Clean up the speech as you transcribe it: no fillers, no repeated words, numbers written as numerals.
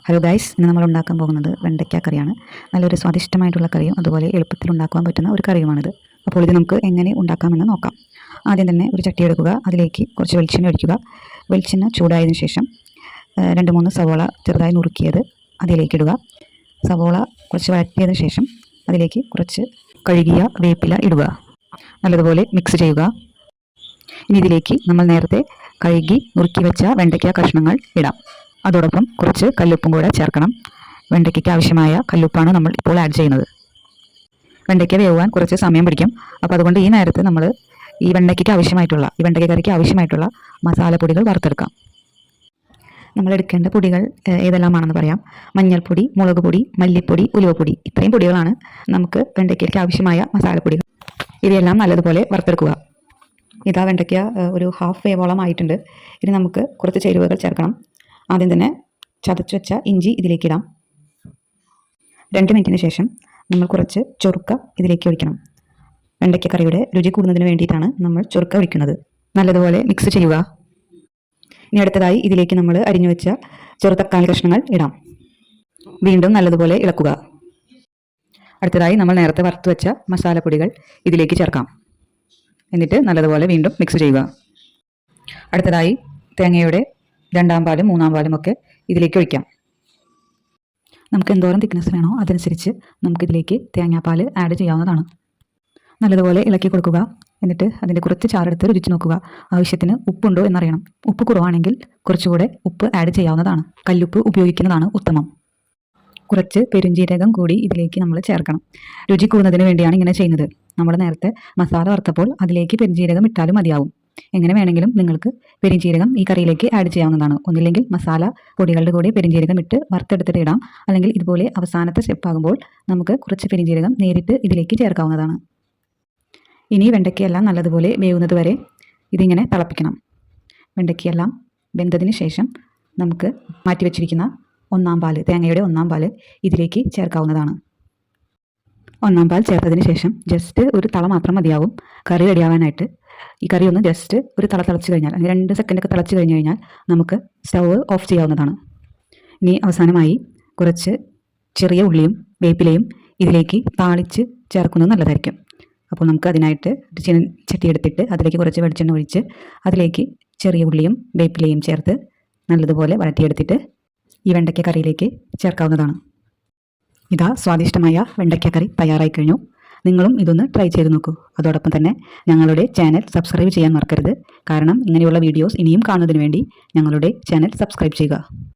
Hello guys, ഇന്ന് നമ്മൾ ഉണ്ടാക്കാൻ പോകുന്നത് വെണ്ടയ്ക്ക കറിയാണ്. നല്ലൊരു സ്വാദിഷ്ടമായിട്ടുള്ള കറിയും അതുപോലെ എളുപ്പത്തിൽ ഉണ്ടാക്കാൻ പറ്റുന്ന ഒരു കറിയുമാണിത്. അപ്പോൾ ഇത് നമുക്ക് എങ്ങനെ ഉണ്ടാക്കാമെന്ന് നോക്കാം. ആദ്യം തന്നെ ഒരു ചട്ടി എടുക്കുക, അതിലേക്ക് കുറച്ച് വെളിച്ചെണ്ണ ഒഴിക്കുക. വെളിച്ചെണ്ണ ചൂടായതിനു ശേഷം 2-3 സവോള ചെറുതായി നുറുക്കിയത് അതിലേക്ക് ഇടുക. സവോള കുറച്ച് വഴറ്റിയതിനു ശേഷം അതിലേക്ക് കുറച്ച് കഴുകിയ വേപ്പില ഇടുക. നല്ലതുപോലെ മിക്സ് ചെയ്യുക. ഇനി ഇതിലേക്ക് നമ്മൾ നേരത്തെ കഴുകി നുറുക്കി വെച്ച വെണ്ടയ്ക്ക കഷ്ണങ്ങൾ ഇടാം. അതോടൊപ്പം കുറച്ച് കല്ലുപ്പും കൂടെ ചേർക്കണം. വെണ്ടയ്ക്കയ്ക്ക് ആവശ്യമായ കല്ലുപ്പാണ് നമ്മൾ ഇപ്പോൾ ആഡ് ചെയ്യുന്നത്. വെണ്ടയ്ക്ക വേവാൻ കുറച്ച് സമയം പിടിക്കും. അപ്പോൾ അതുകൊണ്ട് ഈ നേരത്ത് നമ്മൾ ഈ വെണ്ടയ്ക്ക കറിക്ക് ആവശ്യമായിട്ടുള്ള മസാലപ്പൊടികൾ വറുത്തെടുക്കാം. നമ്മൾ എടുക്കേണ്ട പൊടികൾ ഏതെല്ലാമാണെന്ന് പറയാം. മഞ്ഞൾപ്പൊടി, മുളക് പൊടി, മല്ലിപ്പൊടി, ഉലുവപ്പൊടി, ഇത്രയും പൊടികളാണ് നമുക്ക് വെണ്ടയ്ക്കയ്ക്ക് ആവശ്യമായ മസാലപ്പൊടികൾ. ഇവയെല്ലാം നല്ലതുപോലെ വറുത്തെടുക്കുക. ഇതാ വെണ്ടയ്ക്ക ഒരു ഹാഫ് വേവോളം ആയിട്ടുണ്ട്. ഇനി നമുക്ക് കുറച്ച് ചേരുവകൾ ചേർക്കണം. ആദ്യം തന്നെ ചതച്ച് വെച്ച ഇഞ്ചി ഇതിലേക്ക് ഇടാം. 2 മിനിറ്റിന് ശേഷം നമ്മൾ കുറച്ച് ചൊറുക്ക ഇതിലേക്ക് ഒഴിക്കണം. വെണ്ടയ്ക്ക കറിയുടെ രുചി കൂടുന്നതിന് വേണ്ടിയിട്ടാണ് നമ്മൾ ചൊറുക്ക ഒഴിക്കുന്നത്. നല്ലതുപോലെ മിക്സ് ചെയ്യുക. ഇനി അടുത്തതായി ഇതിലേക്ക് നമ്മൾ അരിഞ്ഞു വെച്ച ചെറുതക്കാളി കഷ്ണങ്ങൾ ഇടാം. വീണ്ടും നല്ലതുപോലെ ഇളക്കുക. അടുത്തതായി നമ്മൾ നേരത്തെ വറുത്ത് വെച്ച മസാലപ്പൊടികൾ ഇതിലേക്ക് ചേർക്കാം. എന്നിട്ട് നല്ലതുപോലെ വീണ്ടും മിക്സ് ചെയ്യുക. അടുത്തതായി തേങ്ങയുടെ 2-ാം പാലും 3-ാം പാലും ഒക്കെ ഇതിലേക്ക് ഒഴിക്കാം. നമുക്ക് എന്തോരം തിക്നെസ് വേണോ അതനുസരിച്ച് നമുക്കിതിലേക്ക് തേങ്ങാപ്പാൽ ആഡ് ചെയ്യാവുന്നതാണ്. നല്ലതുപോലെ ഇളക്കി കൊടുക്കുക. എന്നിട്ട് അതിൻ്റെ കുറച്ച് ചാറെടുത്ത് രുചിച്ച് നോക്കുക. ആവശ്യത്തിന് ഉപ്പുണ്ടോ എന്നറിയണം. ഉപ്പ് കുറവാണെങ്കിൽ കുറച്ചുകൂടെ ഉപ്പ് ആഡ് ചെയ്യാവുന്നതാണ്. കല്ലുപ്പ് ഉപയോഗിക്കുന്നതാണ് ഉത്തമം. കുറച്ച് പെരുംജീരകം കൂടി ഇതിലേക്ക് നമ്മൾ ചേർക്കണം. രുചി കൂടുന്നതിന് വേണ്ടിയാണ് ഇങ്ങനെ ചെയ്യുന്നത്. നമ്മൾ നേരത്തെ മസാല വറുത്തപ്പോൾ അതിലേക്ക് പെരുംജീരകം ഇട്ടാലും മതിയാവും. എങ്ങനെ വേണമെങ്കിലും നിങ്ങൾക്ക് പെരുംജീരകം ഈ കറിയിലേക്ക് ആഡ് ചെയ്യാവുന്നതാണ്. ഒന്നില്ലെങ്കിൽ മസാല പൊടികളുടെ കൂടെ പെരുംജീരകം ഇട്ട് വറുത്തെടുത്തിട്ട് ഇടാം. അല്ലെങ്കിൽ ഇതുപോലെ അവസാനത്തെ സ്റ്റെപ്പ് ആകുമ്പോൾ നമുക്ക് കുറച്ച് പെരുംജീരകം നേരിട്ട് ഇതിലേക്ക് ചേർക്കാവുന്നതാണ്. ഇനി വെണ്ടയ്ക്കയെല്ലാം നല്ലതുപോലെ വേവുന്നത് വരെ ഇതിങ്ങനെ തിളപ്പിക്കണം. വെണ്ടയ്ക്കയെല്ലാം വെന്തതിന് ശേഷം നമുക്ക് മാറ്റിവെച്ചിരിക്കുന്ന 1-ാം പാൽ, തേങ്ങയുടെ 1-ാം പാൽ ഇതിലേക്ക് ചേർക്കാവുന്നതാണ്. 1-ാം പാൽ ചേർത്തതിന് ശേഷം ജസ്റ്റ് ഒരു തള മാത്രം മതിയാവും കറി റെഡിയാവാനായിട്ട്. ഈ കറി ഒന്ന് ജസ്റ്റ് ഒരു തിളച്ച് കഴിഞ്ഞാൽ, 2 സെക്കൻഡൊക്കെ തിളച്ച് കഴിഞ്ഞ് കഴിഞ്ഞാൽ നമുക്ക് സ്റ്റവ് ഓഫ് ചെയ്യാവുന്നതാണ്. ഇനി അവസാനമായി കുറച്ച് ചെറിയ ഉള്ളിയും വേപ്പിലയും ഇതിലേക്ക് താളിച്ച് ചേർക്കുന്നത് നല്ലതായിരിക്കും. അപ്പോൾ നമുക്ക് അതിനായിട്ട് ചട്ടി എടുത്തിട്ട് അതിലേക്ക് കുറച്ച് വെളിച്ചെണ്ണ ഒഴിച്ച് അതിലേക്ക് ചെറിയ ഉള്ളിയും വേപ്പിലയും ചേർത്ത് നല്ലതുപോലെ വഴറ്റിയെടുത്തിട്ട് ഈ വെണ്ടയ്ക്ക കറിയിലേക്ക് ചേർക്കാവുന്നതാണ്. ഇതാ സ്വാദിഷ്ടമായ വെണ്ടയ്ക്ക കറി തയ്യാറായി കഴിഞ്ഞു. നിങ്ങളും ഇതൊന്ന് ട്രൈ ചെയ്ത് നോക്കൂ. അതോടൊപ്പം തന്നെ ഞങ്ങളുടെ ചാനൽ സബ്സ്ക്രൈബ് ചെയ്യാൻ മറക്കരുത്. കാരണം ഇങ്ങനെയുള്ള വീഡിയോസ് ഇനിയും കാണുന്നതിന് വേണ്ടി ഞങ്ങളുടെ ചാനൽ സബ്സ്ക്രൈബ് ചെയ്യുക.